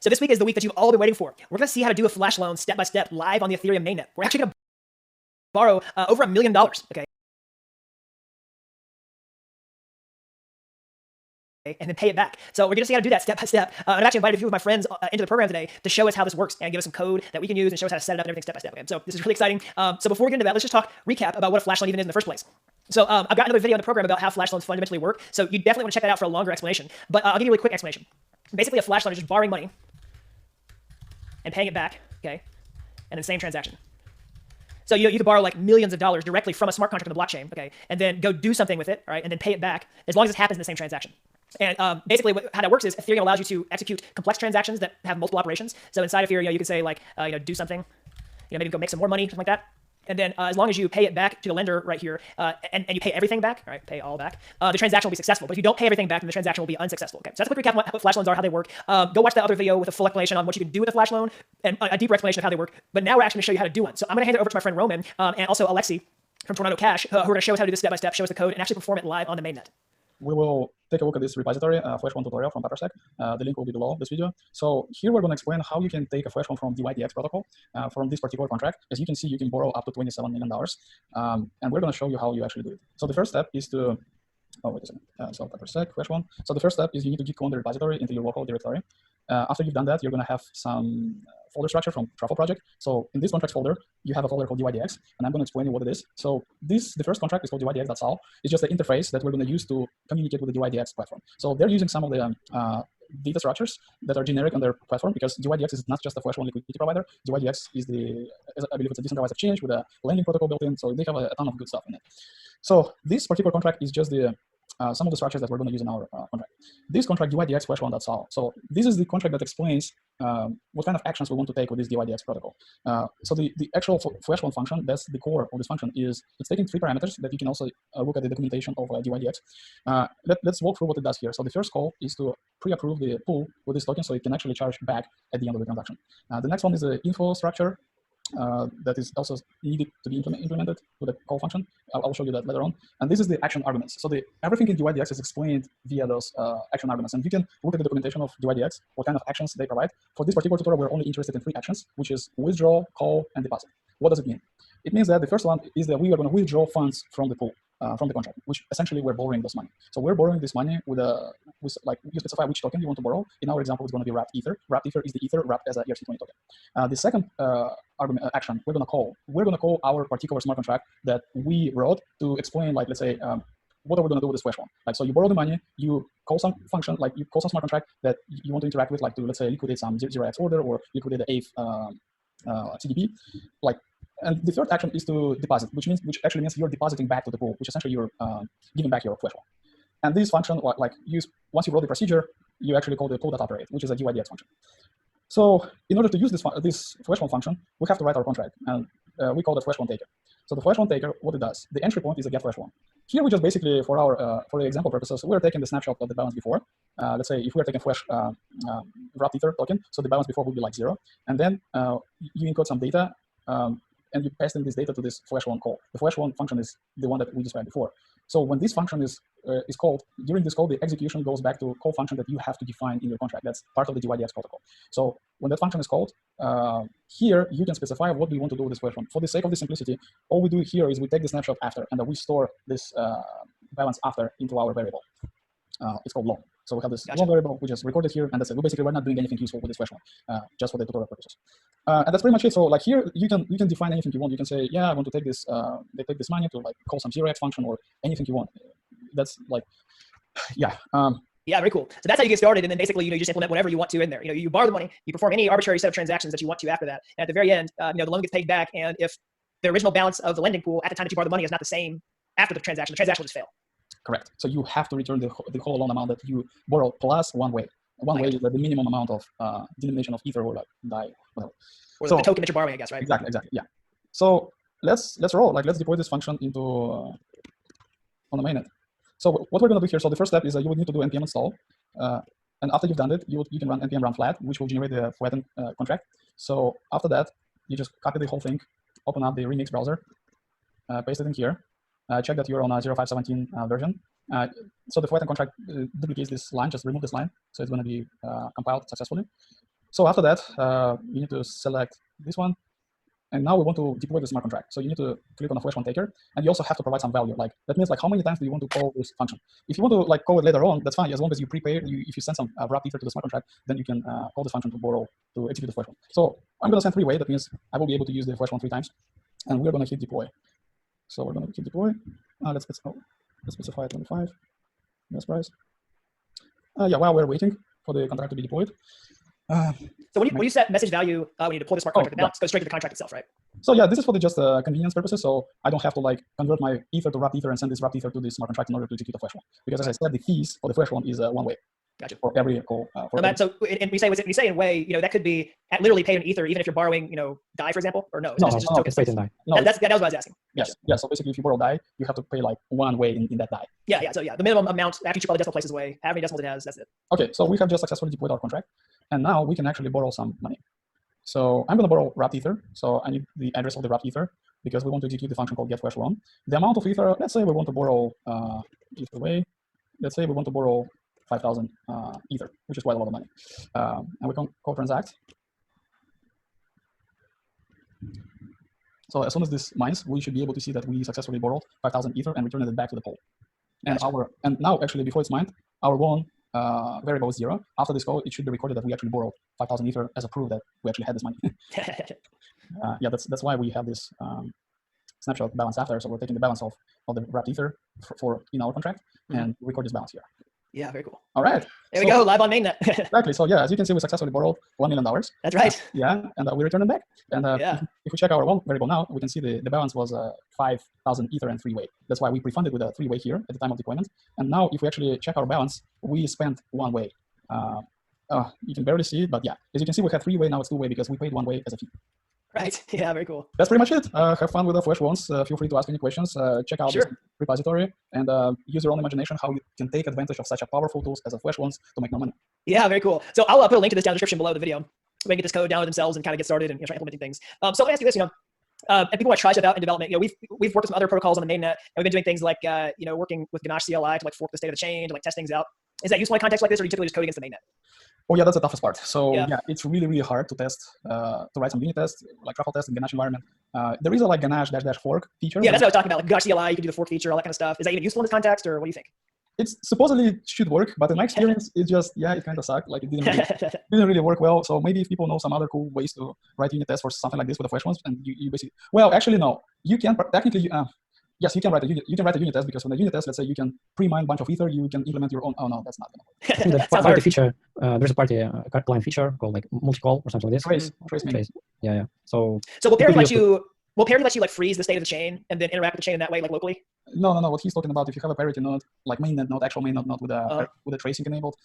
So this week is the week that you've all been waiting for. We're going to see how to do a flash loan step by step live on the Ethereum mainnet. We're actually going to borrow over $1 million, okay? And then pay it back. So we're going to see how to do that step by step. I've actually invited a few of my friends into the program today to show us how this works and give us some code that we can use and show us how to set it up and everything step by step. Okay? So this is really exciting. So before we get into that, let's just recap about what a flash loan even is in the first place. So I've got another video in the program about how flash loans fundamentally work. So you definitely want to check that out for a longer explanation. But I'll give you a really quick explanation. Basically, a flash loan is just borrowing money and paying it back, okay? And then same transaction. So you could borrow like millions of dollars directly from a smart contract on the blockchain, okay? And then go do something with it, all right? And then pay it back as long as it happens in the same transaction. And basically how that works is Ethereum allows you to execute complex transactions that have multiple operations. So inside of here, you can say like, do something, maybe go make some more money, something like that. And then as long as you pay it back to the lender right here, and you pay everything back, all right, pay all back, the transaction will be successful. But if you don't pay everything back, then the transaction will be unsuccessful. Okay, so that's a quick recap on what flash loans are, how they work. Go watch that other video with a full explanation on what you can do with a flash loan and a deeper explanation of how they work. But now we're actually going to show you how to do one. So I'm going to hand it over to my friend Roman and also Alexi from Tornado Cash, who are going to show us how to do this step by step, show us the code, and actually perform it live on the mainnet. We will take a look at this repository, Flash Loan tutorial from Papersec. The link will be below this video. So here we're going to explain how you can take a Flash Loan from DYDX protocol from this particular contract. As you can see, you can borrow up to $27 million. And we're going to show you how you actually do it. So the first step is to, wait a second. So Papersec, Flash Loan. So the first step is you need to git clone the repository into your local directory. After you've done that, you're going to have some folder structure from Truffle project. So in this contracts folder, you have a folder called DYDX, and I'm going to explain you what it is. So the first contract is called DYDX.sol. It's just the interface that we're going to use to communicate with the DYDX platform. So they're using some of the data structures that are generic on their platform, because DYDX is not just a Flash Loan liquidity provider. DYDX is I believe it's a decentralized exchange with a lending protocol built in. So they have a ton of good stuff in it. So this particular contract is just some of the structures that we're going to use in our contract. This contract, DYDX flashloan.sol. So this is the contract that explains what kind of actions we want to take with this DYDX protocol. So the actual flashloan function, that's the core of this function, is it's taking three parameters that you can also look at the documentation of DYDX. Let's walk through what it does here. So the first call is to pre-approve the pool with this token so it can actually charge back at the end of the transaction. The next one is the info structure. That is also needed to be implemented with a call function. I'll show you that later on. And this is the action arguments. So everything in DYDX is explained via those action arguments. And you can look at the documentation of DYDX, what kind of actions they provide. For this particular tutorial, we're only interested in three actions, which is withdraw, call, and deposit. What does it mean? It means that the first one is that we are going to withdraw funds from the pool, from the contract, which essentially we're borrowing this money. So we're borrowing this money with like you specify which token you want to borrow. In our example, it's going to be wrapped Ether. Wrapped Ether is the Ether wrapped as a ERC20 token. The second action we're going to call our particular smart contract that we wrote to explain, like, let's say, what are we going to do with this flash loan? Like, so you borrow the money, you call some function, like you call some smart contract that you want to interact with, like to, let's say, liquidate some 0x order or liquidate the eighth CDP, like. And the third action is to deposit, which actually means you're depositing back to the pool, which essentially you're giving back your flash loan. And this function, once you wrote the procedure, you actually call the pool.operate, which is a DYDX function. So in order to use this flash loan function, we have to write our contract, and we call it flash loan taker. So the flash loan taker, what it does, the entry point is a get flash loan. Here we just basically, for the example purposes, we're taking the snapshot of the balance before. Let's say if we're taking flash wrapped Ether token, so the balance before would be like 0, and then you encode some data. And you pass in this data to this flash loan call. The flash loan function is the one that we described before. So when this function is called, during this call, the execution goes back to a call function that you have to define in your contract. That's part of the DYDX protocol. So when that function is called, here you can specify what do you want to do with this flash loan. For the sake of the simplicity, all we do here is we take the snapshot after, and then we store this balance after into our variable. It's called loan. So we have this long variable, which is recorded here, and that's it. We're not doing anything useful with this flash loan, just for the tutorial purposes. And that's pretty much it. So like here, you can define anything you want. You can say, yeah, I want to take this, they take this money to like call some 0x function or anything you want. That's like, yeah. Yeah, very cool. So that's how you get started, and then basically, you just implement whatever you want to in there. You borrow the money, you perform any arbitrary set of transactions that you want to after that, and at the very end, the loan gets paid back. And if the original balance of the lending pool at the time that you borrow the money is not the same after the transaction will just fail. Correct. So you have to return the whole loan amount that you borrow plus one way. One way is the minimum amount of denomination of Ether or like DAI, whatever. Or the token that you're borrowing, I guess, right? Exactly. Yeah. So let's roll. Like, let's deploy this function into on the mainnet. So what we're going to do here. So the first step is you would need to do npm install, and after you've done it, you can run npm run flat, which will generate the flattened contract. So after that, you just copy the whole thing, open up the Remix browser, paste it in here. Check that you're on a 0.517 version. So the flattened contract duplicates this line, just remove this line. So it's going to be compiled successfully. So after that, you need to select this one. And now we want to deploy the smart contract. So you need to click on the flashloan taker, and you also have to provide some value. Like that means like how many times do you want to call this function? If you want to like call it later on, that's fine. As long as you prepay, if you send some wrapped ether to the smart contract, then you can call this function to borrow to execute the flashloan. So I'm gonna send 3-way. That means I will be able to use the flashloan 3 times, and we're gonna hit deploy. So we're gonna hit deploy. Let's specify 25. Best price. Yeah, while we're waiting for the contract to be deployed. So when you set message value, when you deploy the smart contract, the balance goes straight to the contract itself, right? So yeah, this is for the just convenience purposes. So I don't have to like convert my ether to wrapped ether and send this wrapped ether to the smart contract in order to execute the flash loan. Because as I said, the fees for the flash loan is 1 way. Gotcha. For every call. So and we say in way, that could be at literally paid in ether, even if you're borrowing, DAI, for example, or no? No, it's paid in DAI. No, that was what I was asking. Yes. Gotcha. Yeah. So basically, if you borrow DAI, you have to pay like 1 way in that DAI. Yeah. So the minimum amount after you chip all the decimal places away, how many decimals it has, that's it. Okay. So we have just successfully deployed our contract, and now we can actually borrow some money. So I'm going to borrow wrapped ether. So I need the address of the wrapped ether because we want to execute the function called get flash loan. The amount of ether, let's say we want to borrow ether way. Let's say we want to borrow 5,000 ether, which is quite a lot of money. And we can call transact. So as soon as this mines, we should be able to see that we successfully borrowed 5,000 ether and returned it back to the pool. And now actually before it's mined, our loan variable is 0. After this call, it should be recorded that we actually borrowed 5,000 ether as a proof that we actually had this money. Yeah, that's why we have this snapshot balance after. So we're taking the balance of the wrapped ether for in our contract and record this balance here. Yeah, very cool. All right. There we go, live on mainnet. Exactly. So yeah, as you can see, we successfully borrowed $1 million. That's right. Yeah, and we returned it back. And if we check our one variable now, we can see the balance was 5,000 ether and 3-way. That's why we prefunded with a 3-way here at the time of deployment. And now if we actually check our balance, we spent 1 way. You can barely see it, but yeah, as you can see, we had 3-way, now it's 2-way because we paid 1 way as a fee. Right. Yeah, very cool. That's pretty much it. Have fun with the flash loans. Feel free to ask any questions. Check out this repository and use your own imagination how you can take advantage of such a powerful tools as a flash loans to make more money. Yeah, very cool. So I'll put a link to this down in the description below the video. We can get this code download themselves and kind of get started and start implementing things. So let me ask you this, and people want to try stuff out in development. We've worked with some other protocols on the mainnet, and we've been doing things like working with Ganache CLI to like fork the state of the chain to like test things out. Is that useful in a context like this, or do you typically just code against the mainnet? Oh yeah, that's the toughest part. So yeah, it's really, really hard to test, to write some unit tests, like truffle tests in Ganache environment. There is a like Ganache -- fork feature. Yeah, that's what I was talking about. Like Ganache CLI, you can do the fork feature, all that kind of stuff. Is that even useful in this context, or what do you think? It's supposedly should work, but in my experience, it kind of sucked. Like it didn't really work well. So maybe if people know some other cool ways to write unit tests for something like this with the flash ones, and you basically, well, actually no, you can technically. Yes, you can write a unit test because when the unit test, let's say you can pre-mine a bunch of ether, you can implement your own. Oh no, that's not gonna work. I think the party feature, there's a party client feature called like multi-call or something like this. Trace. Yeah. So will Parity let you like freeze the state of the chain and then interact with the chain in that way, like locally? No. What he's talking about, if you have a parity node, like mainnet node, actual mainnet node with a tracing enabled,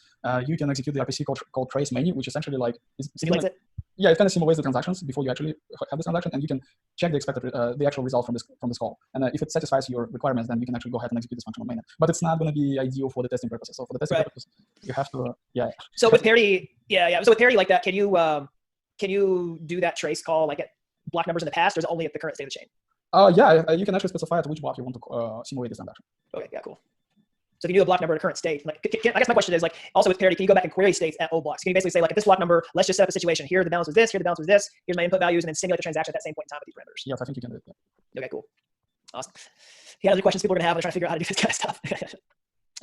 you can execute the RPC called trace menu, which essentially like simulates it. Yeah, it kind of simulates the transactions before you actually have this transaction, and you can check the expected the actual result from this call. And if it satisfies your requirements, then you can actually go ahead and execute this function on mainnet. But it's not going to be ideal for the testing purposes. So for the testing purposes, you have to So with Parity, So with Parity like that, can you do that trace call like at block numbers in the past, or is it only at the current state of the chain? You can actually specify at which block you want to simulate this transaction. Okay, yeah, cool. So if you do a block number at a current state, like, I guess my question is like, also with Parity, can you go back and query states at old blocks? Can you basically say like at this block number, let's just set up a situation. Here the balance was this, here the balance was this, here's my input values, and then simulate the transaction at that same point in time with these parameters? Yes, I think you can do it. Yeah. Okay, cool. Awesome. Yeah, other questions people are gonna have when they're trying to figure out how to do this kind of stuff.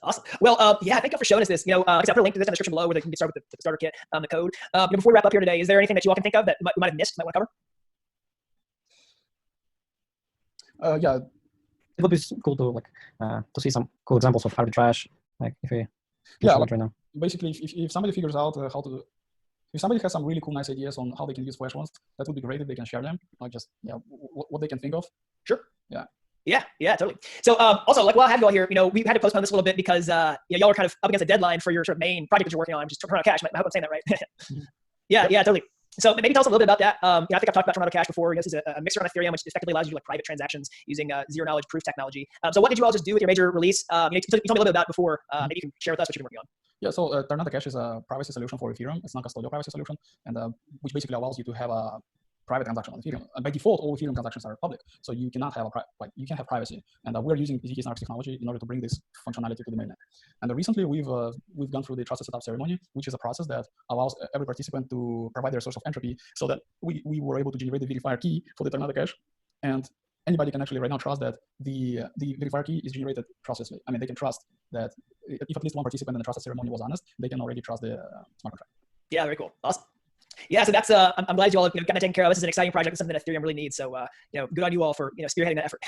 Awesome. Well, thank you for showing us this. Like I said, I'll put a link to this in the description below where they can get started with the starter kit, the code. Before we wrap up here today, is there anything that you all can think of that we might have missed, might want to cover? Yeah. It would be cool to like to see some cool examples of arbitrage, like if we like, right now. Basically, if somebody figures out if somebody has some really cool, nice ideas on how they can use flash loans, that would be great if they can share them, like just what they can think of. Sure. Yeah, totally. So also, like while I have you all here, we had to postpone this a little bit because y'all are kind of up against a deadline for your sort of main project that you're working on, just turn out cash. I hope I'm saying that right. Yeah, totally. So maybe tell us a little bit about that. I think I've talked about Tornado Cash before. This is a mixer on Ethereum, which effectively allows you to like private transactions using zero-knowledge proof technology. So what did you all just do with your major release? You told me a little bit about it before. Maybe you can share with us what you've been working on. Yeah, so Tornado Cash is a privacy solution for Ethereum. It's not a custodial privacy solution, and which basically allows you to have a private transaction on Ethereum. By default, all Ethereum transactions are public, so you cannot have you can have privacy. And we're using zk Snarks technology in order to bring this functionality to the mainnet. And recently, we've gone through the trusted setup ceremony, which is a process that allows every participant to provide their source of entropy, so that we were able to generate the verifier key for the Tornado Cash. And anybody can actually right now trust that the verifier key is generated processfully. I mean, they can trust that if at least one participant in the trusted ceremony was honest, they can already trust the smart contract. Yeah, very cool. Awesome. Yeah, so that's I'm glad you all got that taken care of. This is an exciting project. It's something that Ethereum really needs. So good on you all for spearheading that effort.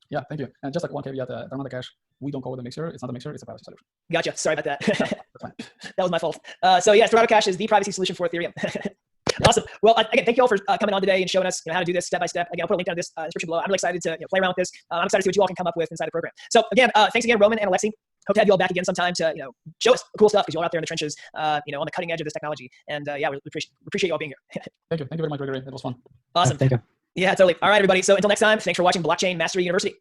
Yeah, thank you. And just like one caveat, Tornado Cash, we don't call it a mixer. It's not a mixer. It's a privacy solution. Gotcha. Sorry about that. That's fine. That was my fault. So yes, Tornado Cash is the privacy solution for Ethereum. Awesome. Well, again, thank you all for coming on today and showing us how to do this step by step. Again, I'll put a link down in this description below. I'm really excited to play around with this. I'm excited to see what you all can come up with inside the program. So again, thanks again, Roman and Alexi. Hope to have you all back again sometime to show us cool stuff, because you're all out there in the trenches, on the cutting edge of this technology. And yeah, we appreciate you all being here. Thank you very much, Gregory. It was fun. Awesome. Thank you. Yeah, totally. All right, everybody. So until next time, thanks for watching Blockchain Mastery University.